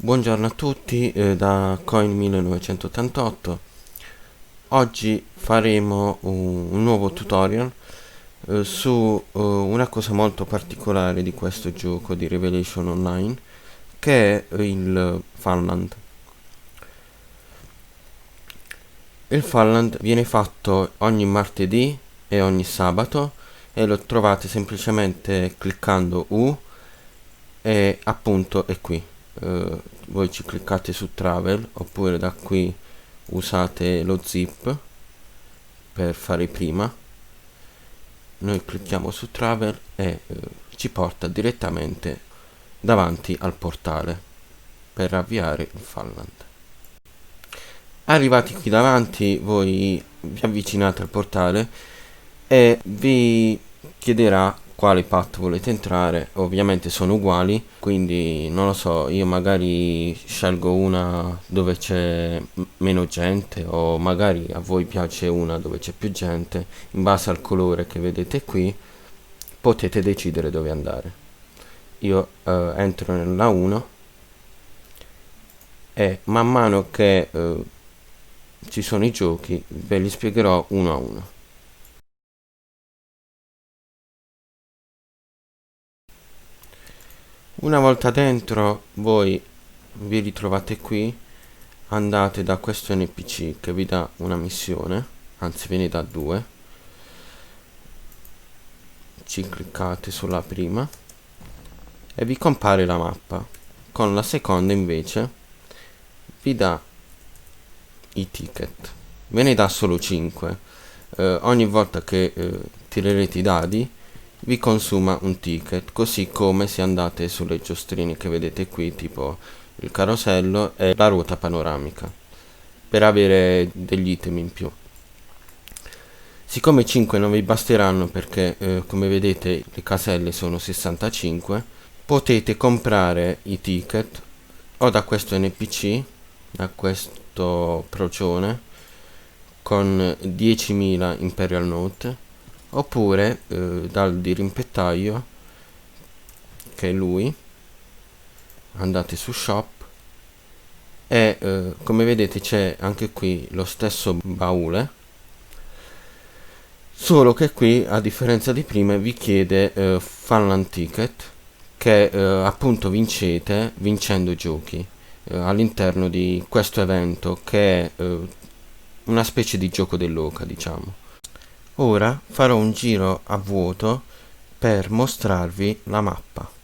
Buongiorno a tutti da Coin 1988. Oggi faremo un nuovo tutorial su una cosa molto particolare di questo gioco di Revelation Online, che è il Funland. Il Funland viene fatto ogni martedì e ogni sabato e lo trovate semplicemente cliccando U e appunto è qui. Voi ci cliccate su Travel oppure da qui usate lo zip per fare prima. Noi clicchiamo su Travel e ci porta direttamente davanti al portale per avviare il Falland. Arrivati qui davanti, voi vi avvicinate al portale e vi chiederà quale path volete entrare. Ovviamente sono uguali, quindi non lo so, io magari scelgo una dove c'è meno gente, o magari a voi piace una dove c'è più gente. In base al colore che vedete qui potete decidere dove andare. Io entro nella 1 e man mano che ci sono i giochi ve li spiegherò uno a uno. Una volta dentro voi vi ritrovate qui, andate da questo NPC che vi dà una missione, anzi ve ne dà due, ci cliccate sulla prima e vi compare la mappa. Con la seconda invece vi dà i ticket, ve ne dà solo 5. Ogni volta che tirerete i dadi vi consuma un ticket, così come se andate sulle giostrine che vedete qui, tipo il carosello e la ruota panoramica, per avere degli item in più. Siccome 5 non vi basteranno perché come vedete le caselle sono 65, potete comprare i ticket o da questo NPC, da questo procione con 10.000 Imperial Note, oppure dal dirimpettaio, che è lui. Andate su shop e come vedete c'è anche qui lo stesso baule, solo che qui a differenza di prima vi chiede Funland Ticket, che appunto vincete vincendo giochi all'interno di questo evento, che è una specie di gioco dell'oca, diciamo. Ora farò un giro a vuoto per mostrarvi la mappa.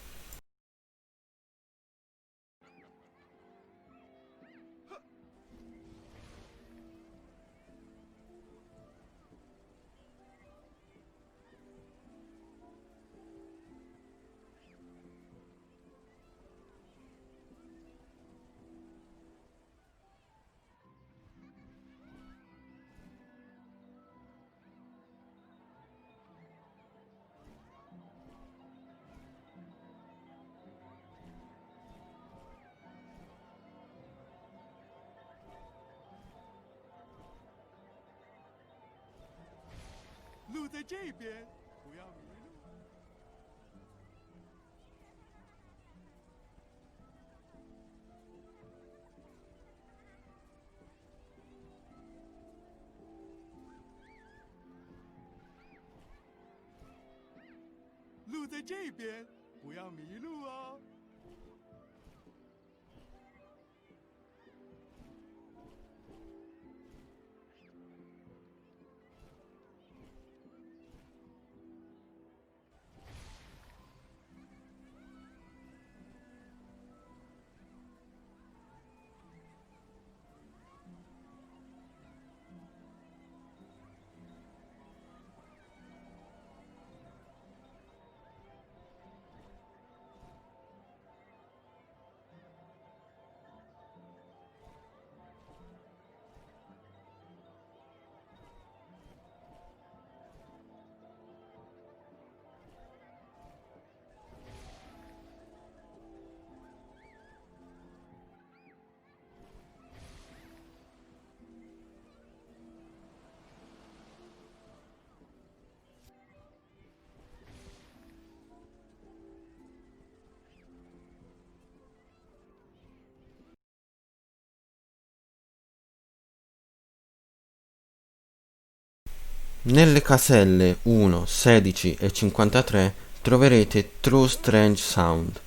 Nelle caselle 1, 16 e 53 troverete True Strange Sound.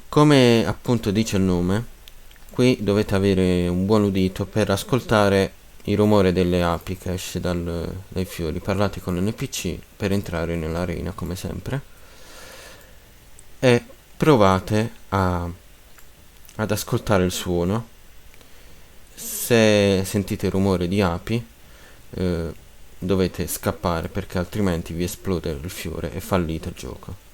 Come appunto dice il nome, qui dovete avere un buon udito per ascoltare il rumore delle api che esce dai fiori. Parlate con l'NPC per entrare nell'arena come sempre e provate ad ascoltare il suono. Se sentite rumore di api, dovete scappare perché altrimenti vi esplode il fiore e fallite il gioco.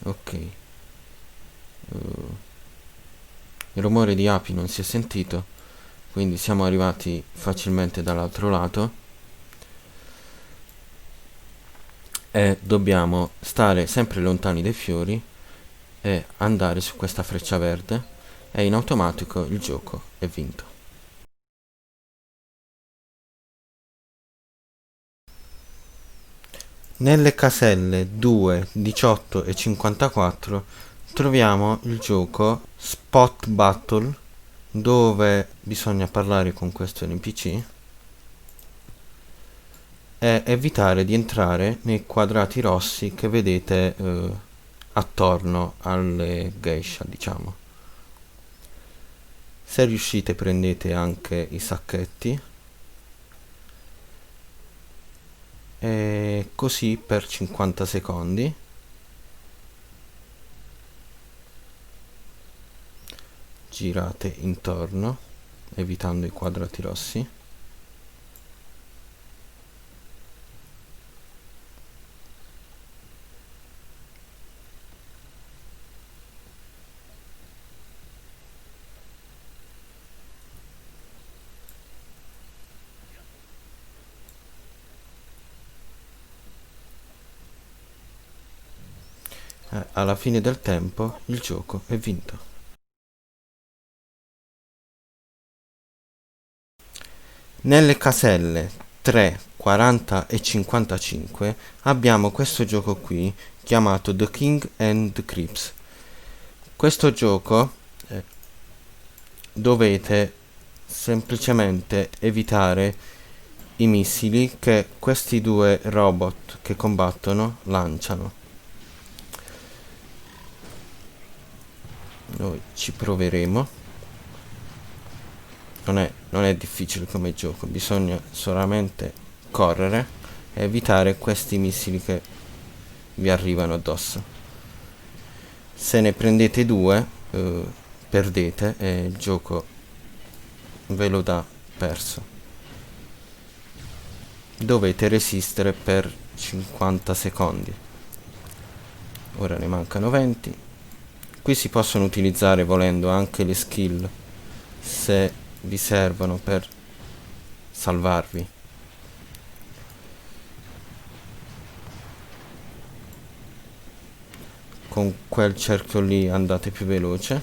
Ok, il rumore di api non si è sentito, quindi siamo arrivati facilmente dall'altro lato e dobbiamo stare sempre lontani dai fiori e andare su questa freccia verde e in automatico il gioco è vinto. Nelle caselle 2, 18 e 54 troviamo il gioco Spot Battle, dove bisogna parlare con questo NPC e evitare di entrare nei quadrati rossi che vedete attorno alle geisha, diciamo. Se riuscite prendete anche i sacchetti e così per 50 secondi girate intorno evitando i quadrati rossi. Alla fine del tempo il gioco è vinto. Nelle caselle 3, 40 e 55 abbiamo questo gioco qui chiamato The King and the Crips. Questo gioco dovete semplicemente evitare i missili che questi due robot che combattono lanciano. Noi ci proveremo. Non è difficile come gioco, bisogna solamente correre e evitare questi missili che vi arrivano addosso. Se ne prendete due, perdete e il gioco ve lo dà perso. Dovete resistere per 50 secondi. Ora ne mancano 20. Qui si possono utilizzare volendo anche le skill se vi servono per salvarvi. Con quel cerchio lì andate più veloce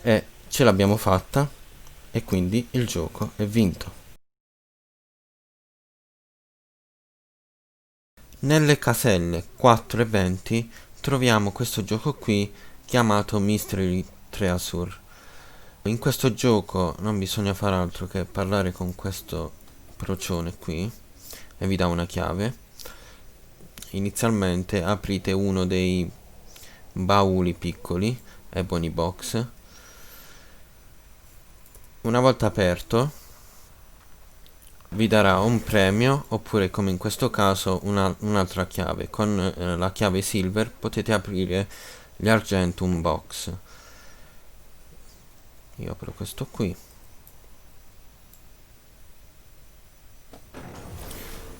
e ce l'abbiamo fatta e quindi il gioco è vinto. Nelle caselle 4 e 20 troviamo questo gioco qui chiamato Mystery Treasure. In questo gioco non bisogna fare altro che parlare con questo procione qui e vi dà una chiave. Inizialmente aprite uno dei bauli piccoli, Ebony Box. Una volta aperto vi darà un premio oppure, come in questo caso, un'altra chiave. Con la chiave silver potete aprire gli Argentum Box. Io apro questo qui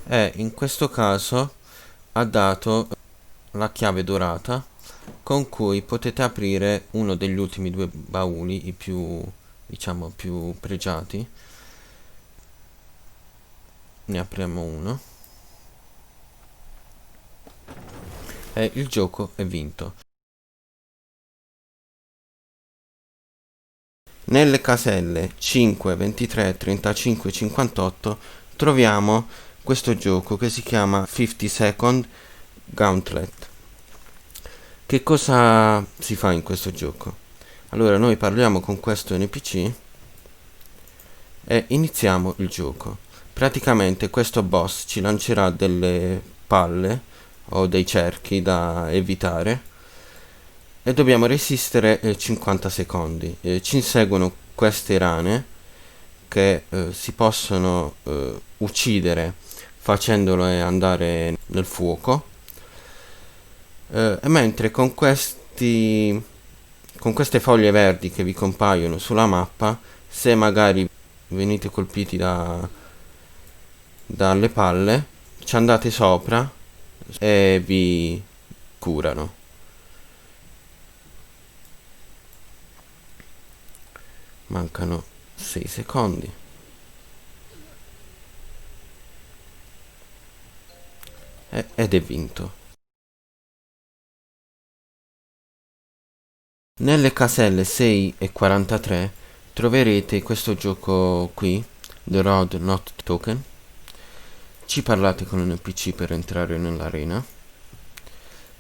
e in questo caso ha dato la chiave dorata con cui potete aprire uno degli ultimi due bauli, i più, diciamo, più pregiati. Ne apriamo uno e il gioco è vinto. Nelle caselle 5, 23, 35, 58 troviamo questo gioco che si chiama 50 Second Gauntlet. Che cosa si fa in questo gioco? Allora noi parliamo con questo NPC e iniziamo il gioco. Praticamente questo boss ci lancerà delle palle o dei cerchi da evitare e dobbiamo resistere 50 secondi. Ci inseguono queste rane che si possono uccidere facendole andare nel fuoco, mentre con queste foglie verdi che vi compaiono sulla mappa, se magari venite colpiti dalle palle, ci andate sopra e vi curano. Mancano 6 secondi. Ed è vinto. Nelle caselle 6 e 43 troverete questo gioco qui, The Road Not Token. Ci parlate con un NPC per entrare nell'arena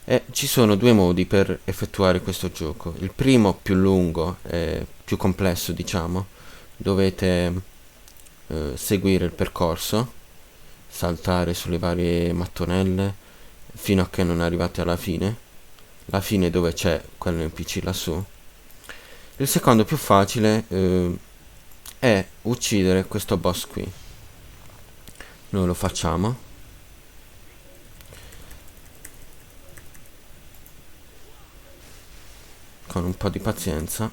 e ci sono due modi per effettuare questo gioco. Il primo, più lungo e più complesso, diciamo, dovete seguire il percorso, saltare sulle varie mattonelle fino a che non arrivate alla fine. La fine dove c'è quell'NPC lassù. Il secondo, più facile, è uccidere questo boss qui. Noi lo facciamo. Con un po' di pazienza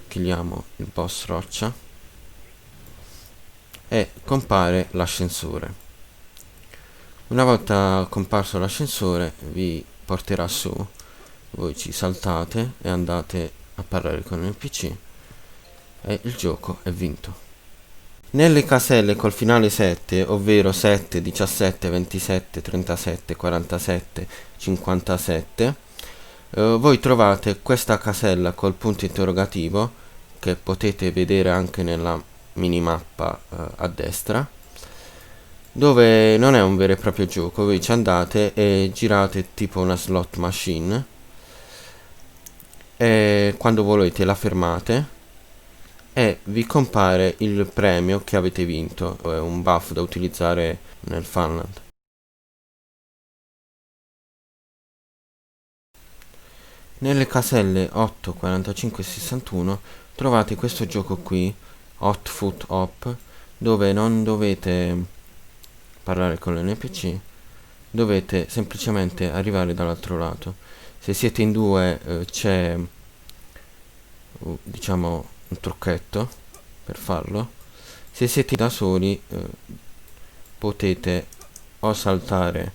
killiamo il boss roccia e compare l'ascensore. Una volta comparso l'ascensore vi porterà su, voi ci saltate e andate a parlare con il NPC e il gioco è vinto. Nelle caselle col finale 7, ovvero 7, 17, 27, 37, 47, 57, voi trovate questa casella col punto interrogativo che potete vedere anche nella minimappa a destra, dove non è un vero e proprio gioco. Voi ci andate e girate tipo una slot machine e quando volete la fermate e vi compare il premio che avete vinto. È un buff da utilizzare nel Funland. Nelle caselle 8, 45 e 61 trovate questo gioco qui, Hot Foot Hop, dove non dovete parlare con l'NPC, dovete semplicemente arrivare dall'altro lato. Se siete in due c'è diciamo un trucchetto per farlo. Se siete da soli potete o saltare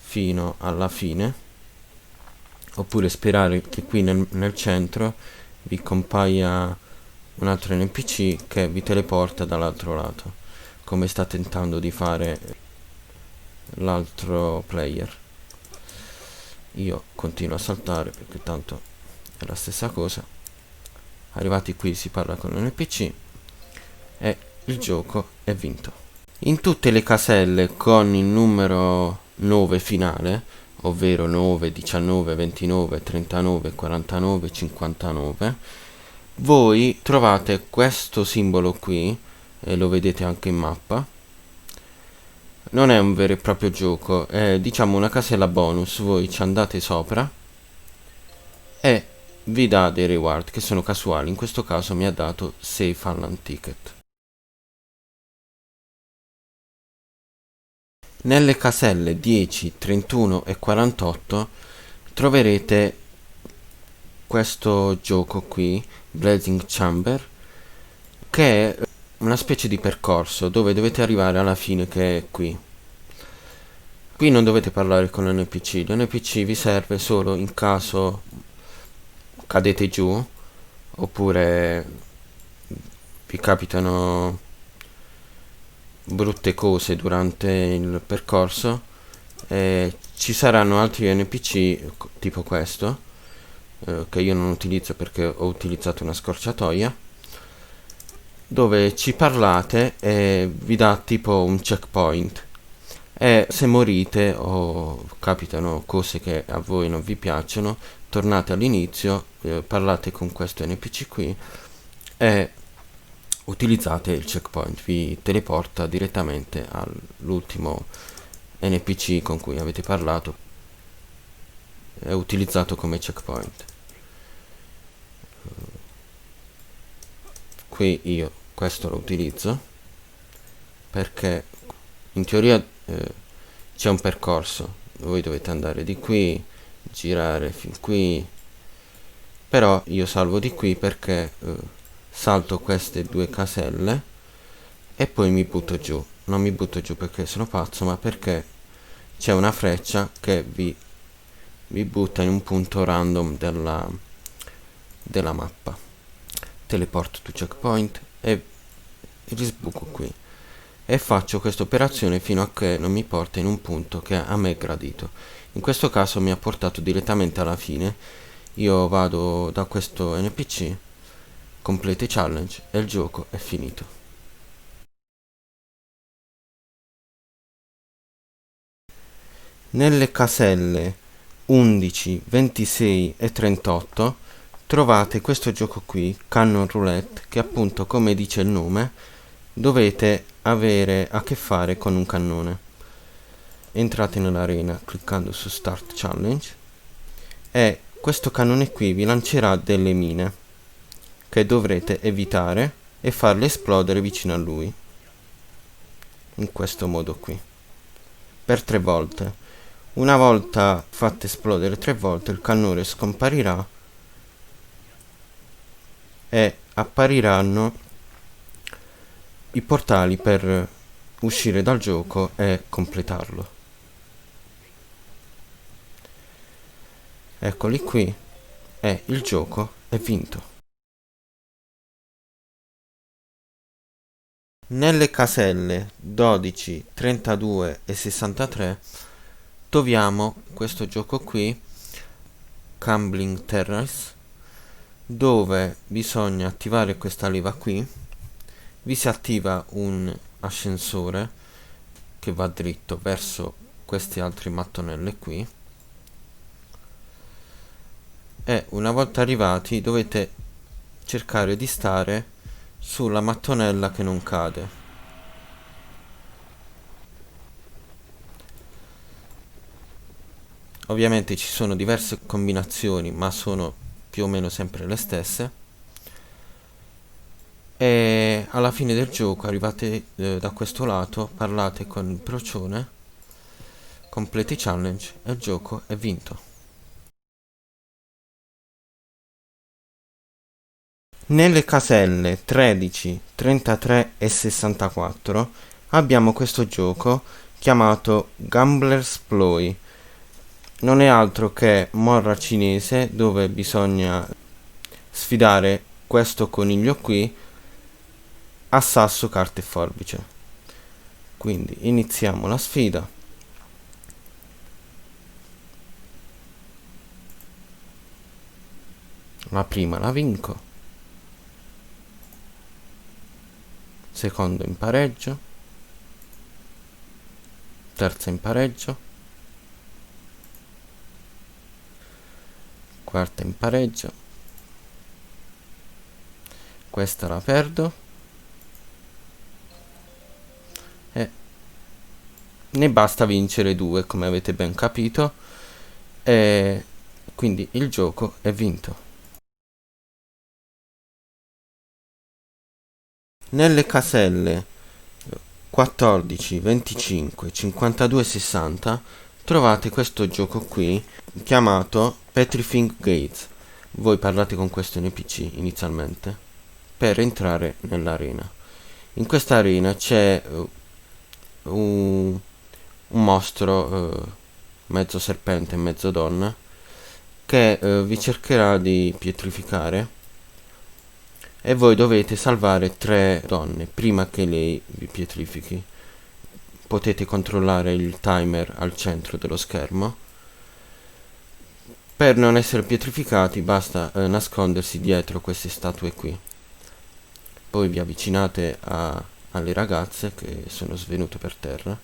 fino alla fine oppure sperare che qui nel centro vi compaia un altro NPC che vi teleporta dall'altro lato, come sta tentando di fare l'altro player. Io continuo a saltare perché tanto è la stessa cosa. Arrivati qui si parla con un NPC e il gioco è vinto. In tutte le caselle con il numero 9 finale, ovvero 9, 19, 29, 39, 49, 59, voi trovate questo simbolo qui e lo vedete anche in mappa. Non è un vero e proprio gioco, è diciamo una casella bonus. Voi ci andate sopra e vi dà dei reward che sono casuali. In questo caso mi ha dato 6 Funland ticket. Nelle caselle 10, 31 e 48 troverete questo gioco qui, Blazing Chamber, che è una specie di percorso dove dovete arrivare alla fine, che è qui. Qui non dovete parlare con l'NPC, l'NPC vi serve solo in caso cadete giù oppure vi capitano brutte cose durante il percorso. Ci saranno altri NPC tipo questo, che io non utilizzo perché ho utilizzato una scorciatoia, dove ci parlate e vi dà tipo un checkpoint. E se morite o capitano cose che a voi non vi piacciono, tornate all'inizio, parlate con questo NPC qui e utilizzate il checkpoint, vi teleporta direttamente all'ultimo NPC con cui avete parlato, è utilizzato come checkpoint. Qui io questo lo utilizzo perché in teoria c'è un percorso, voi dovete andare di qui, girare fin qui, però io salvo di qui perché salto queste due caselle e poi mi butto giù. Non mi butto giù perché sono pazzo, ma perché c'è una freccia che vi butta in un punto random della mappa. Teleporto to checkpoint e risbuco qui. E faccio questa operazione fino a che non mi porta in un punto che a me è gradito. In questo caso mi ha portato direttamente alla fine. Io vado da questo NPC, complete challenge e il gioco è finito. Nelle caselle 11, 26 e 38 trovate questo gioco qui, Cannon Roulette, che appunto, come dice il nome, dovete avere a che fare con un cannone. Entrate nell'arena cliccando su Start Challenge e questo cannone qui vi lancerà delle mine che dovrete evitare e farle esplodere vicino a lui, in questo modo qui, per 3 volte. Una volta fatte esplodere 3 volte, il cannone scomparirà e appariranno i portali per uscire dal gioco e completarlo. Eccoli qui e il gioco è vinto. Nelle caselle 12, 32 e 63 troviamo questo gioco qui, Crumbling Terrace, dove bisogna attivare questa leva qui. Vi si attiva un ascensore che va dritto verso queste altre mattonelle qui e una volta arrivati dovete cercare di stare sulla mattonella che non cade. Ovviamente ci sono diverse combinazioni, ma sono più o meno sempre le stesse. E alla fine del gioco arrivate da questo lato, parlate con il procione, completi challenge e il gioco è vinto. Nelle caselle 13, 33 e 64 abbiamo questo gioco chiamato Gambler's Ploy. Non è altro che morra cinese dove bisogna sfidare questo coniglio qui a sasso, carta e forbice. Quindi iniziamo la sfida. La prima la vinco, secondo in pareggio, terza in pareggio, quarta in pareggio, questa la perdo e ne basta vincere 2, come avete ben capito, e quindi il gioco è vinto. Nelle caselle 14, 25, 52 e 60 trovate questo gioco qui chiamato Petrifying Gates. Voi parlate con questo NPC inizialmente per entrare nell'arena. In questa arena c'è un mostro mezzo serpente e mezzo donna che vi cercherà di pietrificare e voi dovete salvare 3 donne prima che lei vi pietrifichi. potete controllare il timer al centro dello schermo. Per non essere pietrificati basta nascondersi dietro queste statue qui. Poi vi avvicinate alle ragazze che sono svenute per terra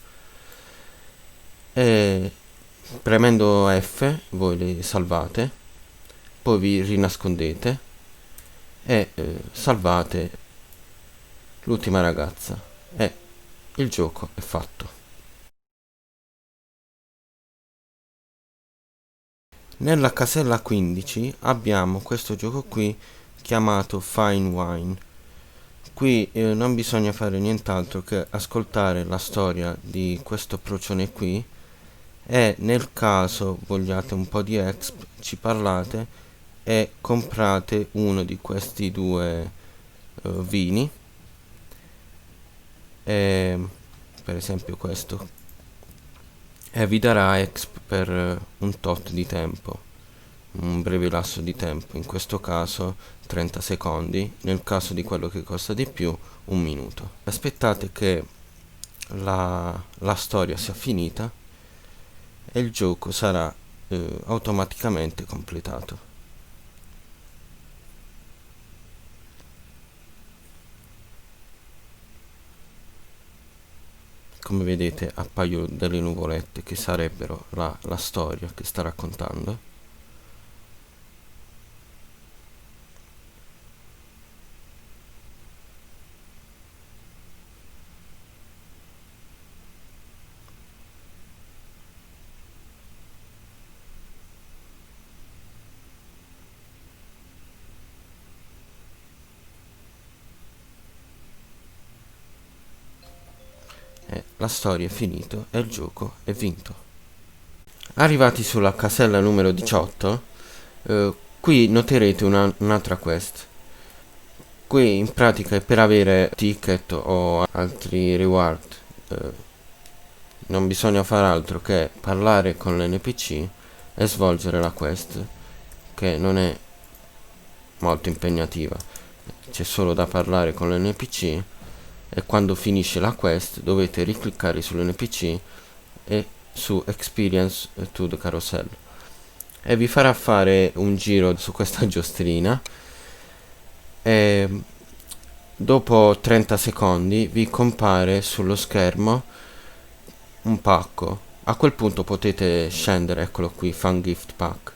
e premendo F voi le salvate, poi vi rinascondete e salvate l'ultima ragazza e il gioco è fatto. Nella casella 15 abbiamo questo gioco qui chiamato Fine Wine. Qui non bisogna fare nient'altro che ascoltare la storia di questo procione qui e nel caso vogliate un po' di exp ci parlate e comprate uno di questi due vini, per esempio questo, e vi darà exp per un tot di tempo, un breve lasso di tempo, in questo caso 30 secondi, nel caso di quello che costa di più un minuto. Aspettate che la storia sia finita e il gioco sarà automaticamente completato. Come vedete appaiono delle nuvolette che sarebbero la storia che sta raccontando. La storia è finita e il gioco è vinto. Arrivati sulla casella numero 18, qui noterete un'altra quest. Qui in pratica è per avere ticket o altri reward. Non bisogna fare altro che parlare con l'NPC e svolgere la quest, che non è molto impegnativa. C'è solo da parlare con l'NPC e quando finisce la quest dovete ricliccare sull'NPC e su Experience to the Carousel e vi farà fare un giro su questa giostrina e dopo 30 secondi vi compare sullo schermo un pacco. A quel punto potete scendere, eccolo qui, Fan Gift Pack,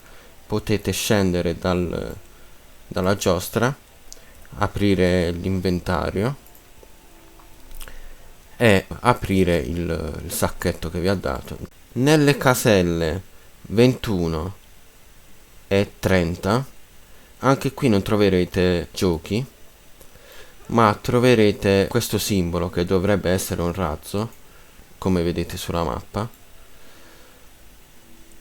potete scendere dalla giostra, aprire l'inventario e aprire il sacchetto che vi ha dato. Nelle caselle 21 e 30 anche qui non troverete giochi, ma troverete questo simbolo che dovrebbe essere un razzo, come vedete sulla mappa,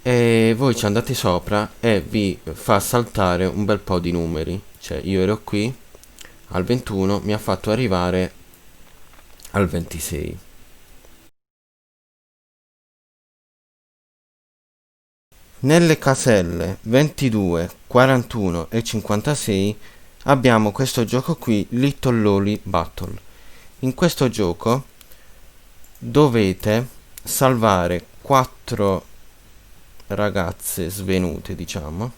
e voi ci andate sopra e vi fa saltare un bel po' di numeri. Cioè io ero qui al 21, mi ha fatto arrivare al 26. Nelle caselle 22, 41 e 56 abbiamo questo gioco qui, Little Loli Battle. In questo gioco dovete salvare 4 ragazze svenute, diciamo.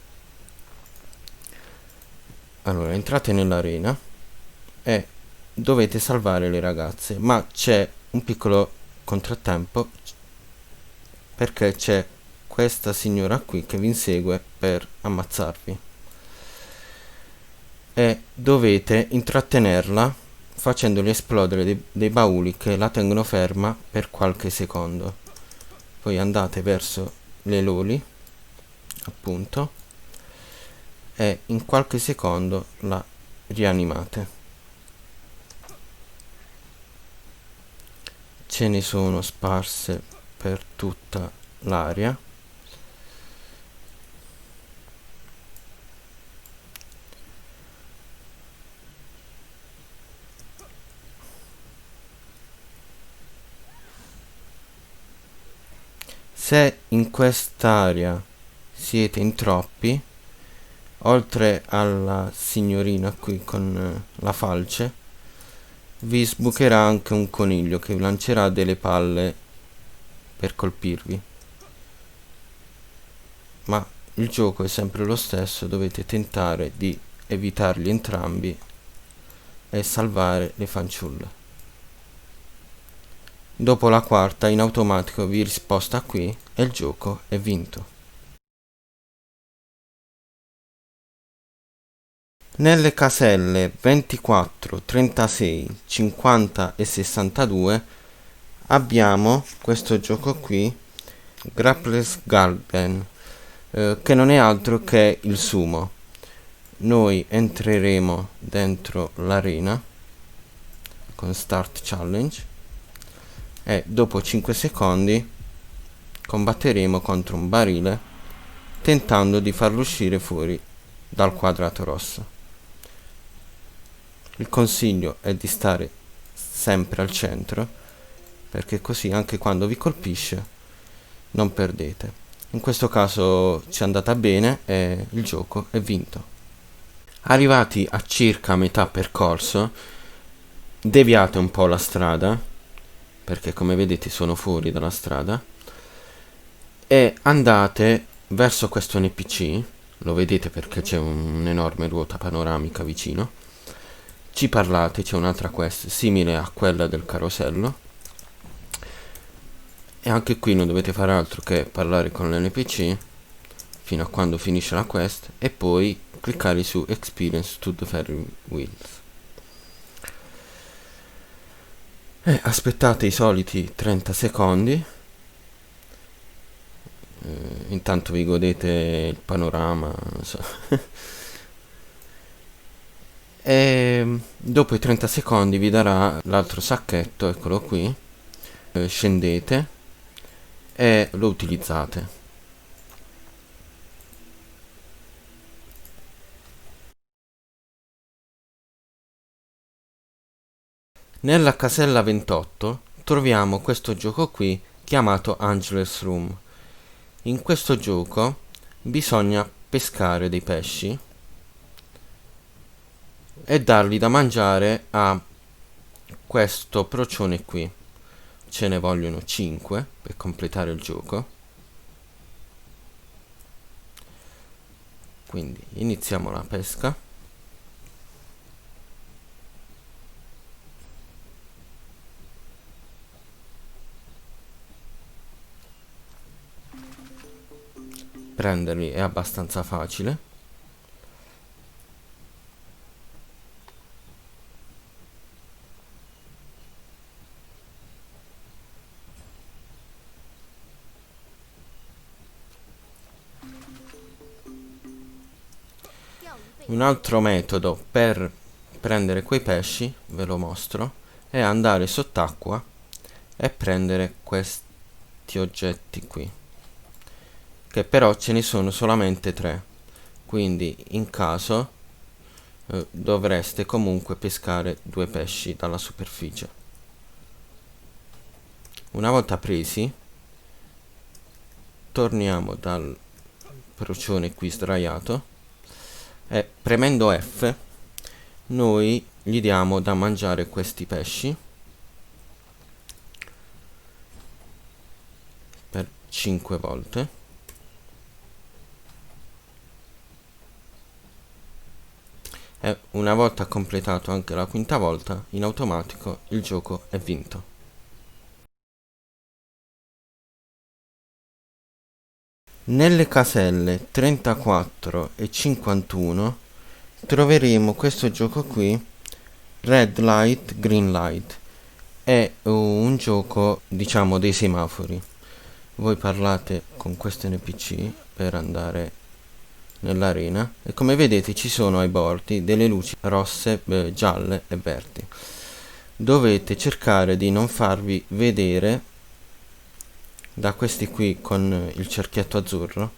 Allora entrate nell'arena e dovete salvare le ragazze, ma c'è un piccolo contrattempo perché c'è questa signora qui che vi insegue per ammazzarvi e dovete intrattenerla facendogli esplodere dei bauli che la tengono ferma per qualche secondo. Poi andate verso le loli, appunto, e in qualche secondo la rianimate. Ce ne sono sparse per tutta l'area. Se in quest'area siete in troppi, oltre alla signorina qui con la falce, vi sbucherà anche un coniglio che lancerà delle palle per colpirvi, ma il gioco è sempre lo stesso, dovete tentare di evitarli entrambi e salvare le fanciulle. Dopo la quarta in automatico vi risposta qui e il gioco è vinto. Nelle caselle 24, 36, 50 e 62 abbiamo questo gioco qui, Grappler's Garden, che non è altro che il sumo. Noi entreremo dentro l'arena con Start Challenge e dopo 5 secondi combatteremo contro un barile tentando di farlo uscire fuori dal quadrato rosso. Il consiglio è di stare sempre al centro, perché così anche quando vi colpisce non perdete. In questo caso ci è andata bene e il gioco è vinto. Arrivati a circa metà percorso, deviate un po' la strada, perché come vedete sono fuori dalla strada, e andate verso questo NPC, lo vedete perché c'è un'enorme ruota panoramica vicino. Ci parlate, c'è un'altra quest simile a quella del carosello e anche qui non dovete fare altro che parlare con l'NPC fino a quando finisce la quest e poi cliccare su Experience to the Ferry Wheels. Aspettate i soliti 30 secondi, intanto vi godete il panorama, non so. E dopo i 30 secondi vi darà l'altro sacchetto, eccolo qui, scendete e lo utilizzate. Nella casella 28 troviamo questo gioco qui chiamato Angler's Room. In questo gioco bisogna pescare dei pesci e darli da mangiare a questo procione qui. Ce ne vogliono 5 per completare il gioco. Quindi iniziamo la pesca. Prenderli è abbastanza facile. Un altro metodo per prendere quei pesci, ve lo mostro, è andare sott'acqua e prendere questi oggetti qui, che però ce ne sono solamente 3, quindi in caso dovreste comunque pescare 2 pesci dalla superficie. Una volta presi, torniamo dal procione qui sdraiato e premendo F noi gli diamo da mangiare questi pesci per 5 volte. E una volta completato anche la quinta volta, in automatico il gioco è vinto. Nelle caselle 34 e 51 troveremo questo gioco qui, Red Light, Green Light. È un gioco, diciamo, dei semafori. Voi parlate con questo NPC per andare nell'arena e come vedete ci sono ai bordi delle luci rosse, gialle e verdi. Dovete cercare di non farvi vedere da questi qui con il cerchietto azzurro,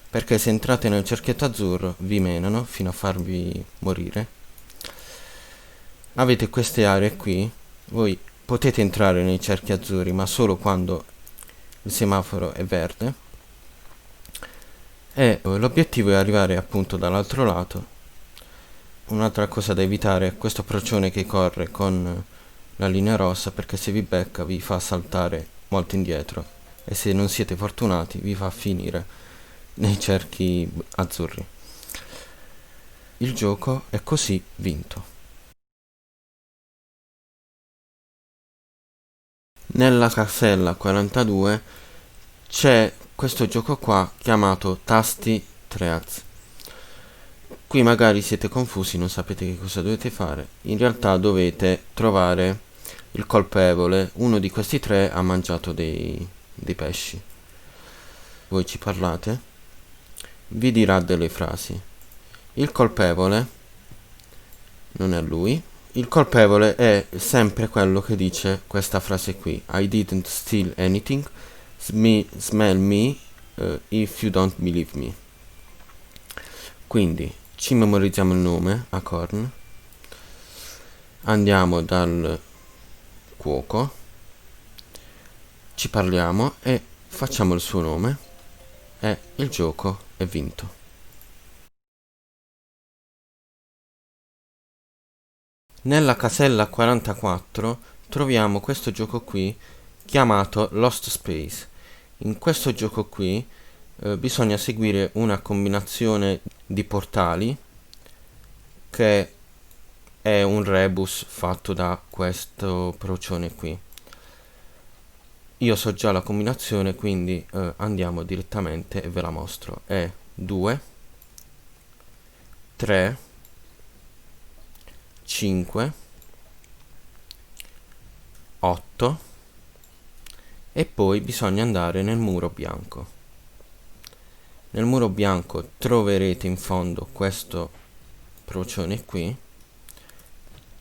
perché se entrate nel cerchietto azzurro vi menano fino a farvi morire. Avete queste aree qui, voi potete entrare nei cerchi azzurri ma solo quando il semaforo è verde e l'obiettivo è arrivare appunto dall'altro lato. Un'altra cosa da evitare è questo procione che corre con la linea rossa, perché se vi becca vi fa saltare molto indietro e se non siete fortunati vi fa finire nei cerchi azzurri. Il gioco è così vinto. Nella casella 42 c'è questo gioco qua chiamato tasti Treaz. Qui magari siete confusi, non sapete che cosa dovete fare. In realtà dovete trovare il colpevole. Uno di questi tre ha mangiato dei pesci. Voi ci parlate, vi dirà delle frasi. Il colpevole non è lui. Il colpevole è sempre quello che dice questa frase qui: I didn't steal anything, smell me if you don't believe me. Quindi ci memorizziamo il nome, Acorn, andiamo dal cuoco, ci parliamo e facciamo il suo nome e il gioco è vinto. Nella casella 44 troviamo questo gioco qui chiamato Lost Space. In questo gioco qui bisogna seguire una combinazione di portali che è un rebus fatto da questo procione qui. Io so già la combinazione, quindi andiamo direttamente e ve la mostro. È 2, 3, 5, 8 e poi bisogna andare nel muro bianco. Nel muro bianco troverete in fondo questo procione qui,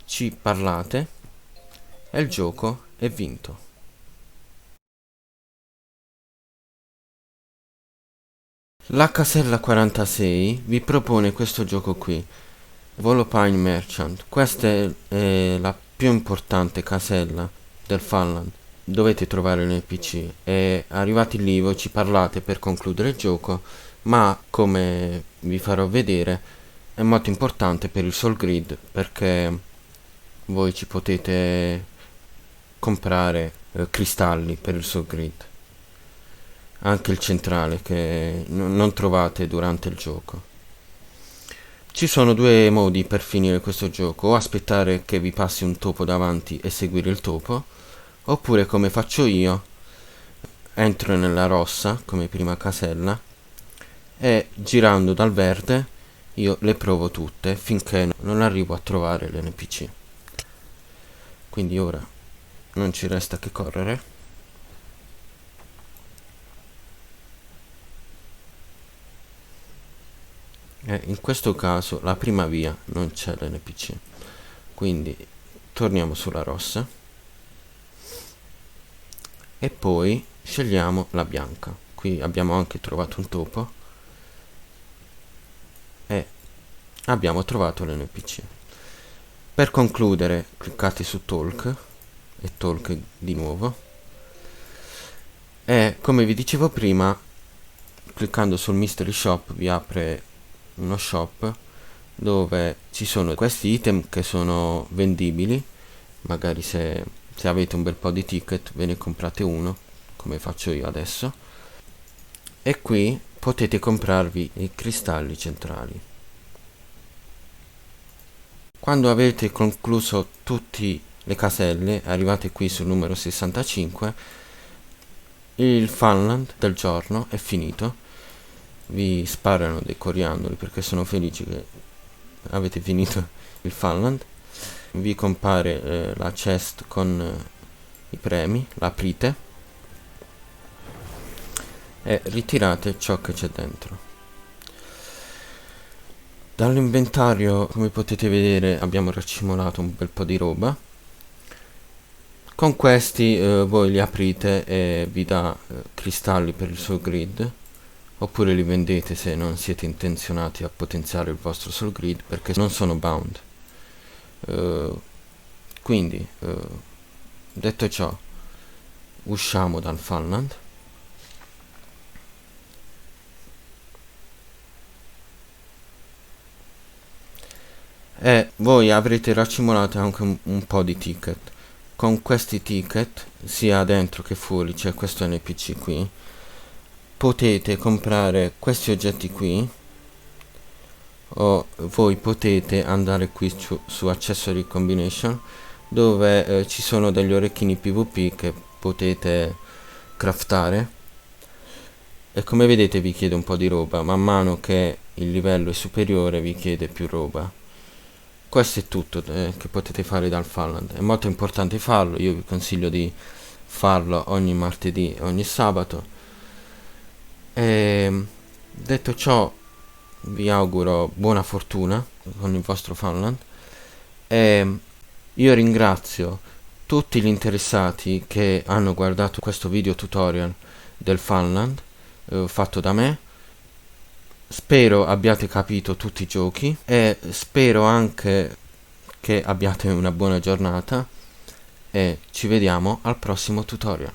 ci parlate e il gioco è vinto. La casella 46 vi propone questo gioco qui, Volopine Merchant. Questa è la più importante casella del Falland. Dovete trovare l'NPC e arrivati lì voi ci parlate per concludere il gioco, ma come vi farò vedere è molto importante per il Soul Grid, perché voi ci potete comprare cristalli per il Soul Grid, anche il centrale che non trovate durante il gioco. Ci sono due modi per finire questo gioco: o aspettare che vi passi un topo davanti e seguire il topo, oppure come faccio io, entro nella rossa come prima casella e girando dal verde io le provo tutte finché non arrivo a trovare l'NPC. Quindi ora non ci resta che correre. E in questo caso la prima via non c'è l'NPC, quindi torniamo sulla rossa e poi scegliamo la bianca. Qui abbiamo anche trovato un topo e abbiamo trovato l'NPC. Per concludere cliccate su Talk e Talk di nuovo e come vi dicevo prima, cliccando sul Mystery Shop vi apre uno shop dove ci sono questi item che sono vendibili. Magari se avete un bel po' di ticket ve ne comprate uno, come faccio io adesso, e qui potete comprarvi i cristalli centrali. Quando avete concluso tutte le caselle, arrivate qui sul numero 65, il Funland del giorno è finito. Vi sparano dei coriandoli perché sono felici che avete finito il Funland. Vi compare la chest con i premi, l'aprite e ritirate ciò che c'è dentro. Dall'inventario, come potete vedere, abbiamo raccimolato un bel po' di roba. Con questi voi li aprite e vi dà cristalli per il Soul Grid, oppure li vendete se non siete intenzionati a potenziare il vostro Soul Grid, perché non sono bound. Quindi detto ciò, usciamo dal Funland e voi avrete raccimolato anche un po' di ticket. con questi ticket, sia dentro che fuori, c'è questo NPC qui, potete comprare questi oggetti qui, o voi potete andare qui su Accessory Combination, dove ci sono degli orecchini PvP che potete craftare, e come vedete vi chiede un po' di roba. Man mano che il livello è superiore vi chiede più roba. Questo è tutto che potete fare dal Farland. È molto importante farlo, io vi consiglio di farlo ogni martedì e ogni sabato. E detto ciò, vi auguro buona fortuna con il vostro Farland, e io ringrazio tutti gli interessati che hanno guardato questo video tutorial del Farland fatto da me. Spero abbiate capito tutti i giochi e spero anche che abbiate una buona giornata, e ci vediamo al prossimo tutorial.